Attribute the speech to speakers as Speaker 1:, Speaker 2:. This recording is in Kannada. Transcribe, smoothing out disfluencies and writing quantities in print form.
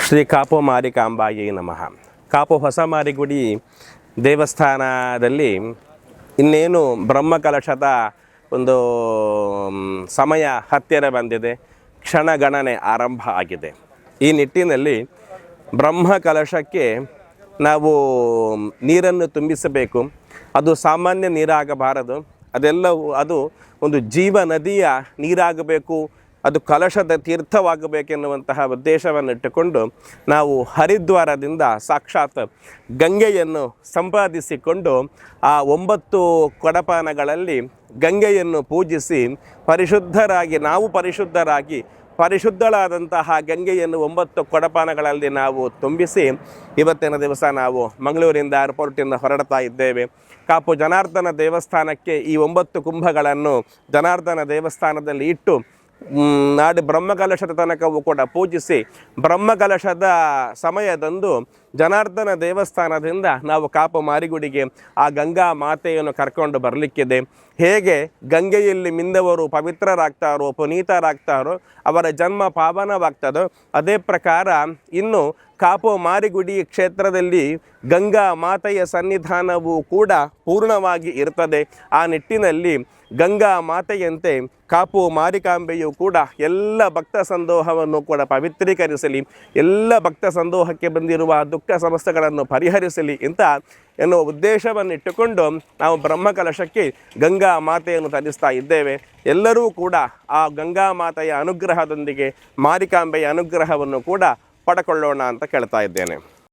Speaker 1: ಶ್ರೀ ಕಾಪು ಮಾರಿಕಾಂಬಾಯಿ ನಮಃ. ಕಾಪು ಹೊಸ ಮಾರಿಗುಡಿ ದೇವಸ್ಥಾನದಲ್ಲಿ ಇನ್ನೇನು ಬ್ರಹ್ಮಕಲಶದ ಒಂದು ಸಮಯ ಹತ್ತಿರ ಬಂದಿದೆ. ಕ್ಷಣಗಣನೆ ಆರಂಭ ಆಗಿದೆ. ಈ ನಿಟ್ಟಿನಲ್ಲಿ ಬ್ರಹ್ಮಕಲಶಕ್ಕೆ ನಾವು ನೀರನ್ನು ತುಂಬಿಸಬೇಕು. ಅದು ಸಾಮಾನ್ಯ ನೀರಾಗಬಾರದು. ಅದು ಒಂದು ಜೀವ ನದಿಯ ನೀರಾಗಬೇಕು. ಅದು ಕಲಶದ ತೀರ್ಥವಾಗಬೇಕೆನ್ನುವಂತಹ ಉದ್ದೇಶವನ್ನಿಟ್ಟುಕೊಂಡು ನಾವು ಹರಿದ್ವಾರದಿಂದ ಸಾಕ್ಷಾತ್ ಗಂಗೆಯನ್ನು ಸಂಪಾದಿಸಿಕೊಂಡು ಆ 9 ಕೊಡಪಾನಗಳಲ್ಲಿ ಗಂಗೆಯನ್ನು ಪೂಜಿಸಿ ಪರಿಶುದ್ಧಳಾದಂತಹ ಗಂಗೆಯನ್ನು 9 ಕೊಡಪಾನಗಳಲ್ಲಿ ನಾವು ತುಂಬಿಸಿ ಇವತ್ತಿನ ದಿವಸ ನಾವು ಮಂಗಳೂರಿಂದ ಏರ್ಪೋರ್ಟಿಂದ ಹೊರಡ್ತಾ ಇದ್ದೇವೆ. ಕಾಪು ಜನಾರ್ದನ ದೇವಸ್ಥಾನಕ್ಕೆ ಈ 9 ಕುಂಭಗಳನ್ನು ಜನಾರ್ದನ ದೇವಸ್ಥಾನದಲ್ಲಿ ಇಟ್ಟು ನಾಡು ಬ್ರಹ್ಮಕಲಶದ ತನಕವೂ ಕೂಡ ಪೂಜಿಸಿ ಬ್ರಹ್ಮಕಲಶದ ಸಮಯದಂದು ಜನಾರ್ದನ ದೇವಸ್ಥಾನದಿಂದ ನಾವು ಕಾಪು ಮಾರಿಗುಡಿಗೆ ಆ ಗಂಗಾ ಮಾತೆಯನ್ನು ಕರ್ಕೊಂಡು ಬರಲಿಕ್ಕಿದೆ. ಹೇಗೆ ಗಂಗೆಯಲ್ಲಿ ಮಿಂದವರು ಪವಿತ್ರರಾಗ್ತಾರೋ, ಪುನೀತರಾಗ್ತಾರೋ, ಅವರ ಜನ್ಮ ಪಾವನವಾಗ್ತದೋ, ಅದೇ ಪ್ರಕಾರ ಇನ್ನು ಕಾಪು ಮಾರಿಗುಡಿ ಕ್ಷೇತ್ರದಲ್ಲಿ ಗಂಗಾ ಮಾತೆಯ ಸನ್ನಿಧಾನವೂ ಕೂಡ ಪೂರ್ಣವಾಗಿ ಇರ್ತದೆ. ಆ ನಿಟ್ಟಿನಲ್ಲಿ ಗಂಗಾ ಮಾತೆಯಂತೆ ಕಾಪು ಮಾರಿಕಾಂಬೆಯು ಕೂಡ ಎಲ್ಲ ಭಕ್ತ ಸಂದೋಹವನ್ನು ಕೂಡ ಪವಿತ್ರೀಕರಿಸಲಿ, ಎಲ್ಲ ಭಕ್ತ ಸಂದೋಹಕ್ಕೆ ಬಂದಿರುವ ದುಃಖ ಸಮಸ್ಯೆಗಳನ್ನು ಪರಿಹರಿಸಲಿ ಎನ್ನುವ ಉದ್ದೇಶವನ್ನಿಟ್ಟುಕೊಂಡು ನಾವು ಬ್ರಹ್ಮಕಲಶಕ್ಕೆ ಗಂಗಾ ಮಾತೆಯನ್ನು ತರಿಸ್ತಾ ಇದ್ದೇವೆ. ಎಲ್ಲರೂ ಕೂಡ ಆ ಗಂಗಾ ಮಾತೆಯ ಅನುಗ್ರಹದೊಂದಿಗೆ ಮಾರಿಕಾಂಬೆಯ ಅನುಗ್ರಹವನ್ನು ಕೂಡ ಪಡ್ಕೊಳ್ಳೋಣ ಅಂತ ಕೇಳ್ತಾ ಇದ್ದೇನೆ.